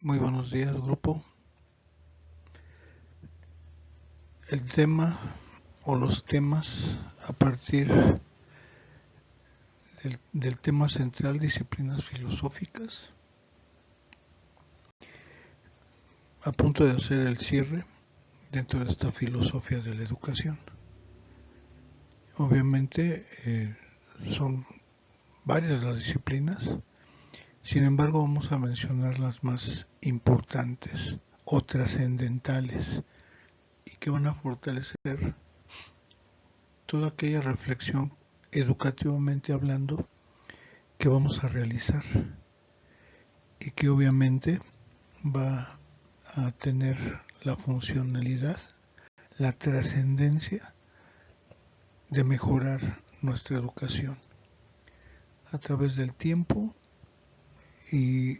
Muy buenos días, grupo. El tema o los temas a partir del tema central, disciplinas filosóficas, a punto de hacer el cierre dentro de esta filosofía de la educación. Obviamente son varias las disciplinas, sin embargo vamos a mencionar las más importantes o trascendentales y que van a fortalecer toda aquella reflexión educativamente hablando que vamos a realizar y que obviamente va a tener la funcionalidad, la trascendencia de mejorar nuestra educación a través del tiempo y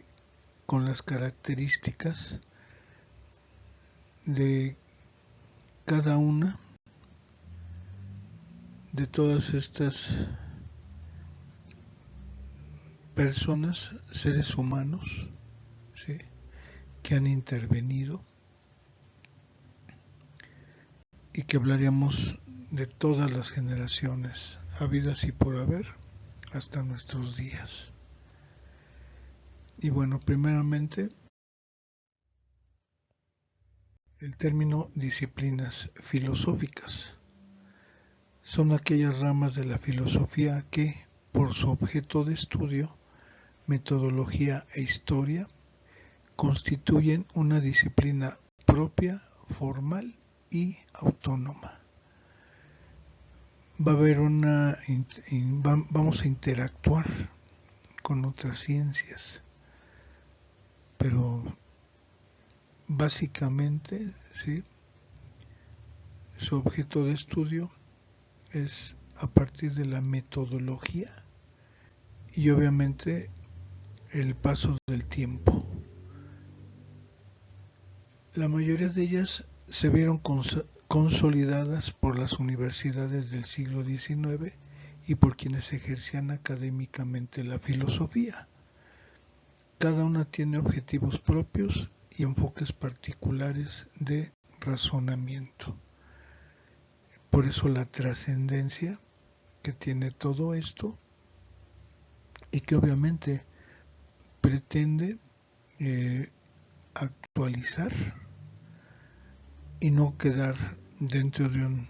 con las características de cada una de todas estas personas, seres humanos, ¿sí?, que han intervenido y que hablaríamos de todas las generaciones habidas y por haber hasta nuestros días. Y bueno, primeramente el término disciplinas filosóficas son aquellas ramas de la filosofía que, por su objeto de estudio, metodología e historia, constituyen una disciplina propia, formal y autónoma. Vamos a interactuar con otras ciencias, pero básicamente, ¿sí?, su objeto de estudio es a partir de la metodología y obviamente el paso del tiempo. La mayoría de ellas se vieron consolidadas por las universidades del siglo XIX y por quienes ejercían académicamente la filosofía. Cada una tiene objetivos propios y enfoques particulares de razonamiento. Por eso la trascendencia que tiene todo esto y que obviamente pretende actualizar y no quedar dentro de un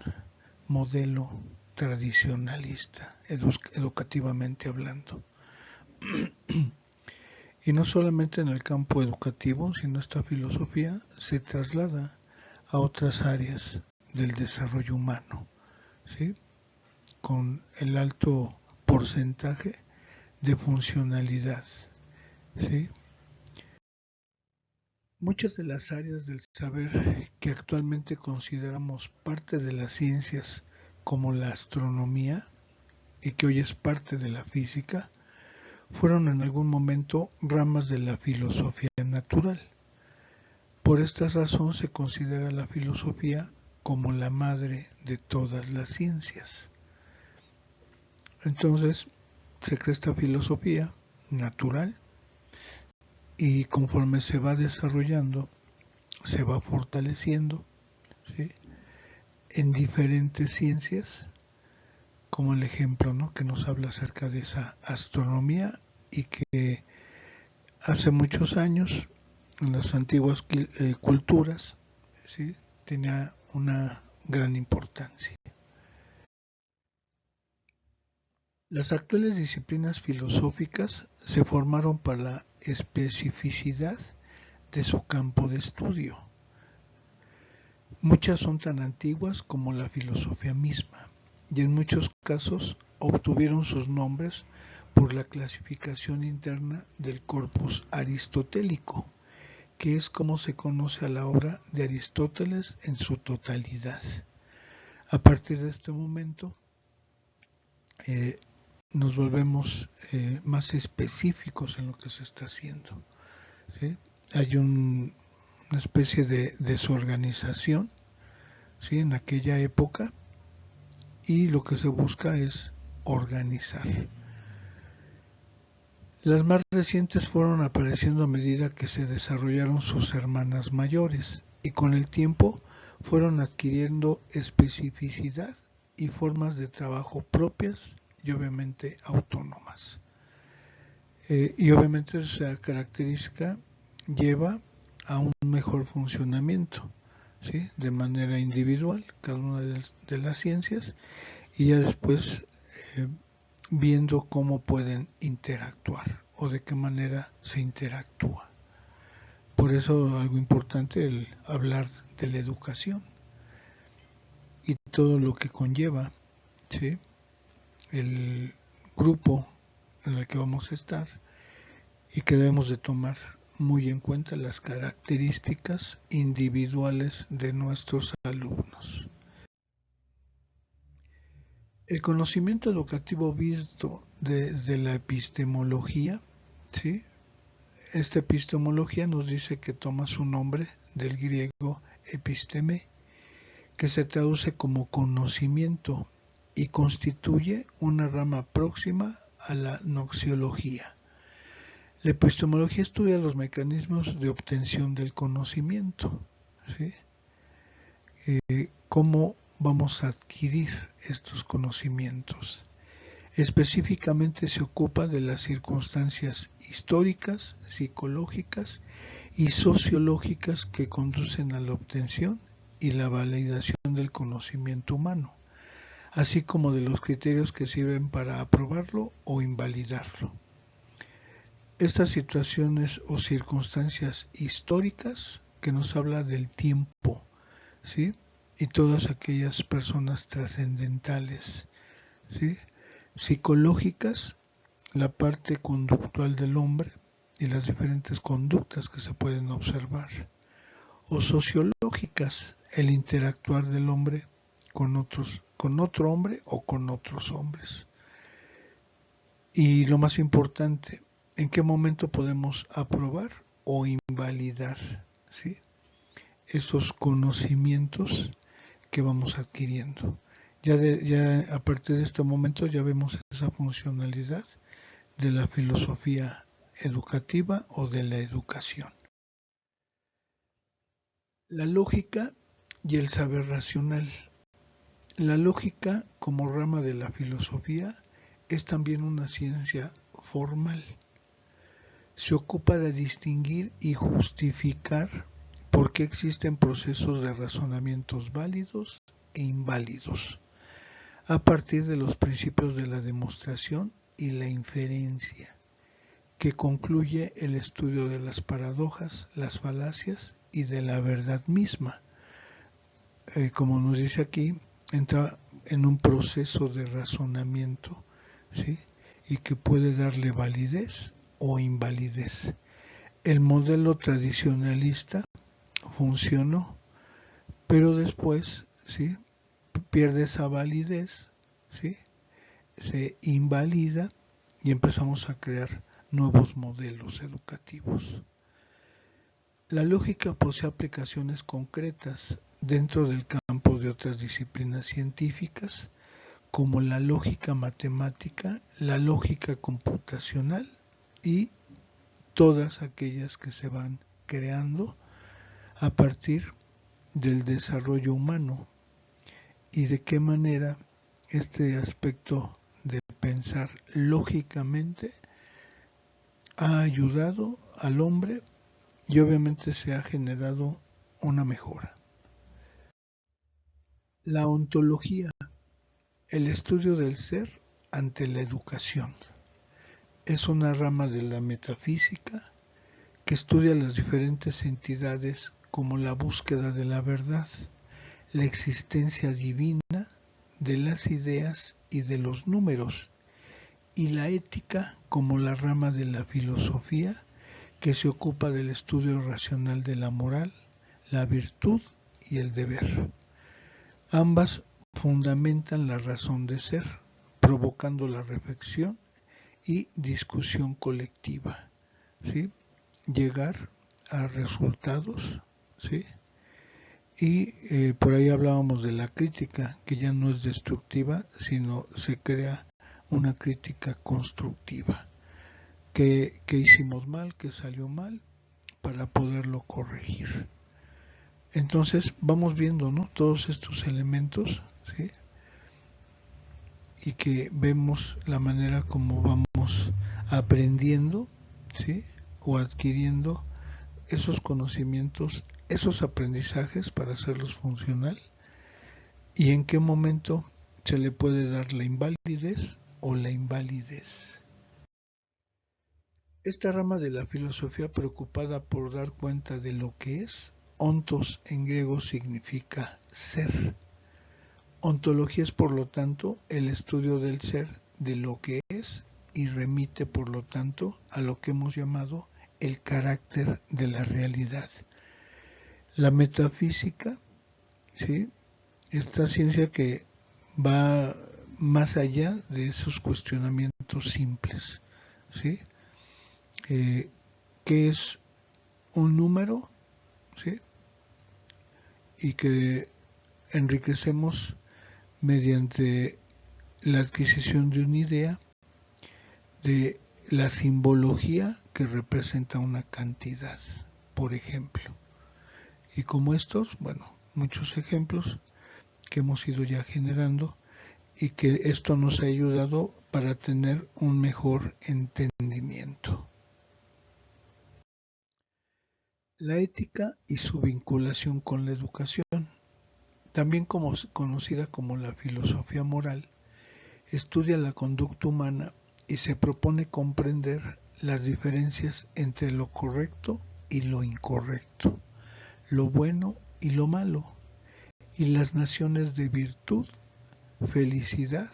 modelo tradicionalista, educativamente hablando. Y no solamente en el campo educativo, sino esta filosofía se traslada a otras áreas del desarrollo humano, ¿sí?, con el alto porcentaje de funcionalidad, ¿sí? Muchas de las áreas del saber que actualmente consideramos parte de las ciencias, como la astronomía, y que hoy es parte de la física, fueron en algún momento ramas de la filosofía natural. Por esta razón se considera la filosofía como la madre de todas las ciencias. Entonces se crea esta filosofía natural y conforme se va desarrollando, se va fortaleciendo, ¿sí?, en diferentes ciencias, como el ejemplo, ¿no?, que nos habla acerca de esa astronomía y que hace muchos años en las antiguas culturas, ¿sí?, tenía una gran importancia. Las actuales disciplinas filosóficas se formaron para la especificidad de su campo de estudio. Muchas son tan antiguas como la filosofía misma y en muchos casos obtuvieron sus nombres por la clasificación interna del corpus aristotélico, que es como se conoce a la obra de Aristóteles en su totalidad. A partir de este momento nos volvemos más específicos en lo que se está haciendo, ¿sí? Hay una especie de desorganización, ¿sí?, en aquella época, y lo que se busca es organizar. Las más recientes fueron apareciendo a medida que se desarrollaron sus hermanas mayores y con el tiempo fueron adquiriendo especificidad y formas de trabajo propias y obviamente autónomas. Y obviamente esa característica lleva a un mejor funcionamiento, ¿sí? De manera individual, cada una de las ciencias, y ya después viendo cómo pueden interactuar o de qué manera se interactúa. Por eso algo importante el hablar de la educación y todo lo que conlleva, ¿sí? El grupo en el que vamos a estar y que debemos de tomar muy en cuenta las características individuales de nuestros alumnos. El conocimiento educativo visto desde la epistemología, ¿sí? Esta epistemología nos dice que toma su nombre del griego episteme, que se traduce como conocimiento y constituye una rama próxima a la noxiología. La epistemología estudia los mecanismos de obtención del conocimiento, ¿sí? ¿Cómo vamos a adquirir estos conocimientos? Específicamente se ocupa de las circunstancias históricas, psicológicas y sociológicas que conducen a la obtención y la validación del conocimiento humano, así como de los criterios que sirven para aprobarlo o invalidarlo. Estas situaciones o circunstancias históricas que nos habla del tiempo, ¿sí? Y todas aquellas personas trascendentales, ¿sí? Psicológicas, la parte conductual del hombre y las diferentes conductas que se pueden observar, o sociológicas, el interactuar del hombre con otro hombre o con otros hombres. Y lo más importante, ¿en qué momento podemos aprobar o invalidar, ¿sí? Esos conocimientos que vamos adquiriendo? Ya a partir de este momento ya vemos esa funcionalidad de la filosofía educativa o de la educación. La lógica y el saber racional. La lógica, como rama de la filosofía, es también una ciencia formal. Se ocupa de distinguir y justificar por qué existen procesos de razonamientos válidos e inválidos, a partir de los principios de la demostración y la inferencia, que concluye el estudio de las paradojas, las falacias y de la verdad misma. Como nos dice aquí, entra en un proceso de razonamiento, ¿sí? Y que puede darle validez o invalidez. El modelo tradicionalista funcionó, pero después, ¿sí? Pierde esa validez, ¿sí? Se invalida y empezamos a crear nuevos modelos educativos. La lógica posee aplicaciones concretas dentro del campo de otras disciplinas científicas, como la lógica matemática, la lógica computacional y todas aquellas que se van creando a partir del desarrollo humano y de qué manera este aspecto de pensar lógicamente ha ayudado al hombre y obviamente se ha generado una mejora. La ontología, el estudio del ser ante la educación, es una rama de la metafísica que estudia las diferentes entidades como la búsqueda de la verdad, la existencia divina de las ideas y de los números, y la ética como la rama de la filosofía que se ocupa del estudio racional de la moral, la virtud y el deber. Ambas fundamentan la razón de ser, provocando la reflexión y discusión colectiva, ¿sí? Llegar a resultados, ¿sí? Y por ahí hablábamos de la crítica, que ya no es destructiva, sino se crea una crítica constructiva, qué hicimos mal, qué salió mal, para poderlo corregir. Entonces vamos viendo, ¿no?, todos estos elementos, ¿sí?, y que vemos la manera como vamos aprendiendo, ¿sí?, o adquiriendo esos conocimientos, esos aprendizajes para hacerlos funcional, y en qué momento se le puede dar la invalidez o la invalidez. Esta rama de la filosofía, preocupada por dar cuenta de lo que es, ontos en griego significa ser. Ontología es, por lo tanto, el estudio del ser, de lo que es, y remite, por lo tanto, a lo que hemos llamado el carácter de la realidad. La metafísica, ¿sí?, esta ciencia que va más allá de esos cuestionamientos simples, ¿sí?, ¿qué es un número?, ¿sí?, y que enriquecemos mediante la adquisición de una idea, de la simbología que representa una cantidad, por ejemplo. Y como estos, bueno, muchos ejemplos que hemos ido ya generando, y que esto nos ha ayudado para tener un mejor entendimiento. La ética y su vinculación con la educación, también conocida como la filosofía moral, estudia la conducta humana y se propone comprender las diferencias entre lo correcto y lo incorrecto, lo bueno y lo malo, y las naciones de virtud, felicidad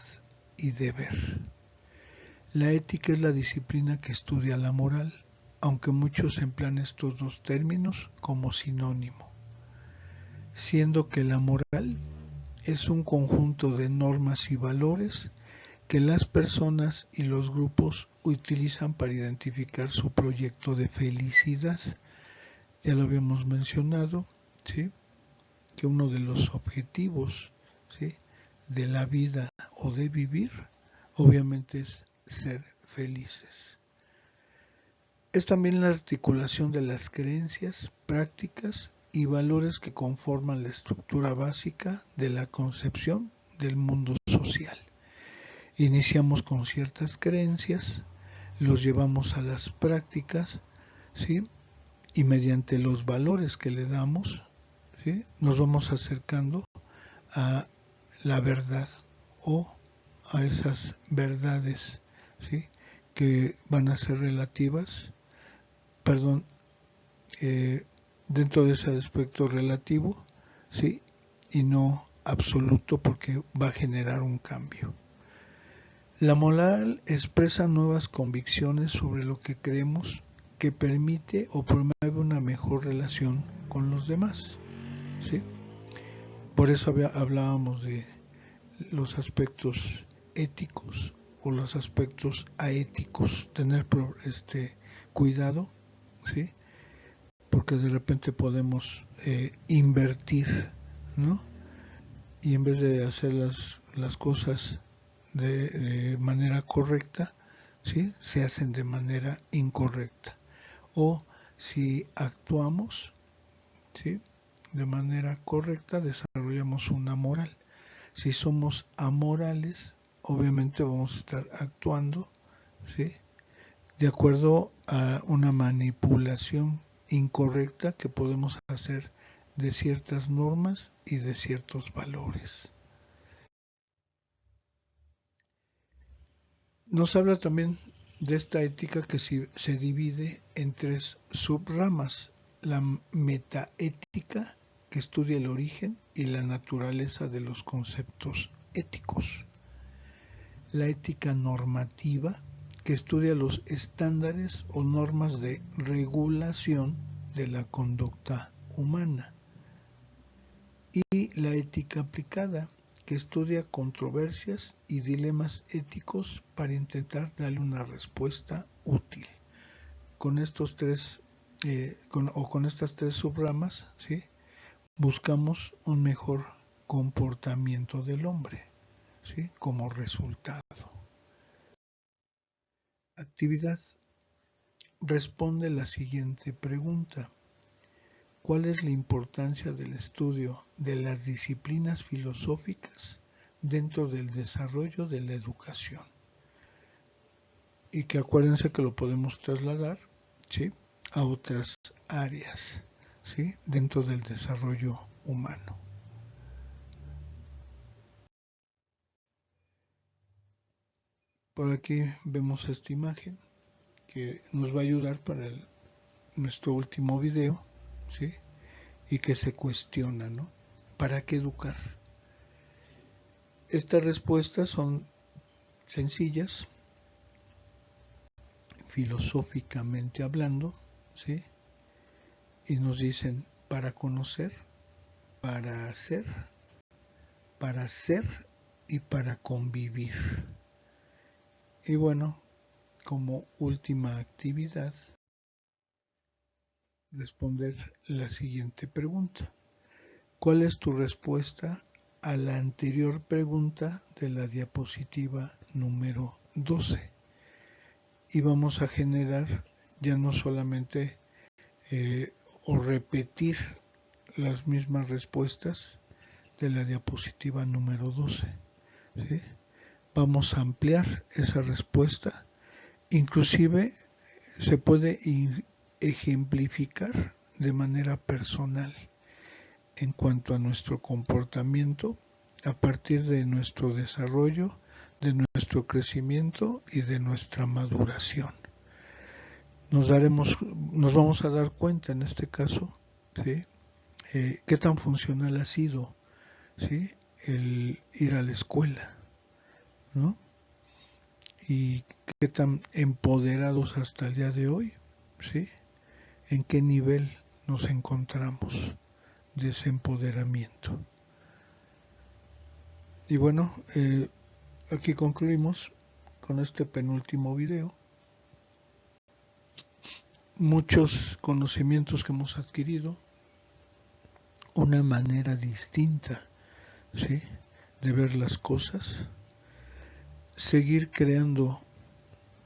y deber. La ética es la disciplina que estudia la moral, aunque muchos emplean estos dos términos como sinónimo, siendo que la moral es un conjunto de normas y valores que las personas y los grupos utilizan para identificar su proyecto de felicidad. Ya lo habíamos mencionado, ¿sí?, que uno de los objetivos, ¿sí?, de la vida o de vivir, obviamente, es ser felices. Es también la articulación de las creencias, prácticas y valores que conforman la estructura básica de la concepción del mundo social. Iniciamos con ciertas creencias, los llevamos a las prácticas, ¿sí?, y mediante los valores que le damos, ¿sí?, nos vamos acercando a la verdad o a esas verdades, ¿sí?, que van a ser relativas, dentro de ese aspecto relativo, ¿sí?, y no absoluto, porque va a generar un cambio. La moral expresa nuevas convicciones sobre lo que creemos, que permite o promueve una mejor relación con los demás, ¿sí? Por eso hablábamos de los aspectos éticos o los aspectos aéticos, tener cuidado, ¿sí?, porque de repente podemos invertir, ¿no?, y en vez de hacer las cosas de manera correcta, ¿sí?, se hacen de manera incorrecta. O si actuamos, ¿sí?, de manera correcta, desarrollamos una moral. Si somos amorales, obviamente vamos a estar actuando, ¿sí?, de acuerdo a una manipulación incorrecta que podemos hacer de ciertas normas y de ciertos valores. Nos habla también de esta ética que se divide en tres subramas: la metaética, que estudia el origen y la naturaleza de los conceptos éticos; la ética normativa, que estudia los estándares o normas de regulación de la conducta humana; y la ética aplicada, que estudia controversias y dilemas éticos para intentar darle una respuesta útil. Con estos tres, con estas tres subramas, ¿sí?, buscamos un mejor comportamiento del hombre, ¿sí?, como resultado. Actividad. responde la siguiente pregunta. ¿Cuál es la importancia del estudio de las disciplinas filosóficas dentro del desarrollo de la educación? Y que acuérdense que lo podemos trasladar, ¿sí?, a otras áreas, ¿sí?, dentro del desarrollo humano. Por aquí vemos esta imagen que nos va a ayudar para nuestro último video, ¿sí?, y que se cuestiona, ¿no? ¿Para qué educar? Estas respuestas son sencillas, filosóficamente hablando, ¿sí?, y nos dicen para conocer, para hacer, para ser y para convivir. Y bueno, como última actividad, responder la siguiente pregunta. ¿Cuál es tu respuesta a la anterior pregunta de la diapositiva número 12? Y vamos a generar ya no solamente o repetir las mismas respuestas de la diapositiva número 12, ¿sí? Vamos a ampliar esa respuesta, inclusive se puede ejemplificar de manera personal en cuanto a nuestro comportamiento a partir de nuestro desarrollo, de nuestro crecimiento y de nuestra maduración. Nos vamos a dar cuenta en este caso, ¿sí?, qué tan funcional ha sido, ¿sí?, el ir a la escuela, ¿no? Y qué tan empoderados hasta el día de hoy, ¿sí?, en qué nivel nos encontramos de ese empoderamiento. Y bueno, aquí concluimos con este penúltimo video. Muchos conocimientos que hemos adquirido, una manera distinta, ¿sí?, de ver las cosas, seguir creando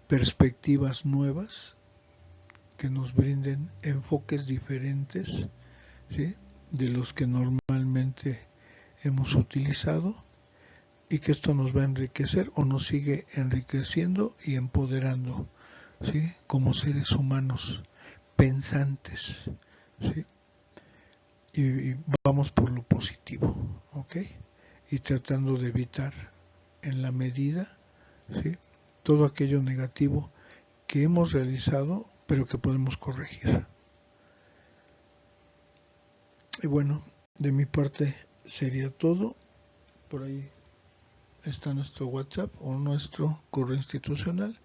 perspectivas nuevas que nos brinden enfoques diferentes, ¿sí?, de los que normalmente hemos utilizado, y que esto nos va a enriquecer o nos sigue enriqueciendo y empoderando, ¿sí?, como seres humanos pensantes, ¿sí?, y vamos por lo positivo, ¿ok?, y tratando de evitar en la medida, ¿sí?, todo aquello negativo que hemos realizado pero que podemos corregir. Y bueno, de mi parte sería todo. Por ahí está nuestro WhatsApp o nuestro correo institucional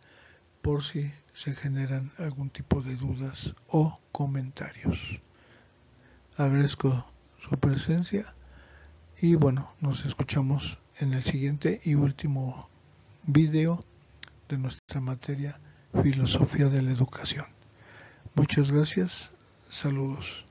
por si se generan algún tipo de dudas o comentarios. Agradezco su presencia y bueno, nos escuchamos en el siguiente y último video de nuestra materia Filosofía de la Educación. Muchas gracias, saludos.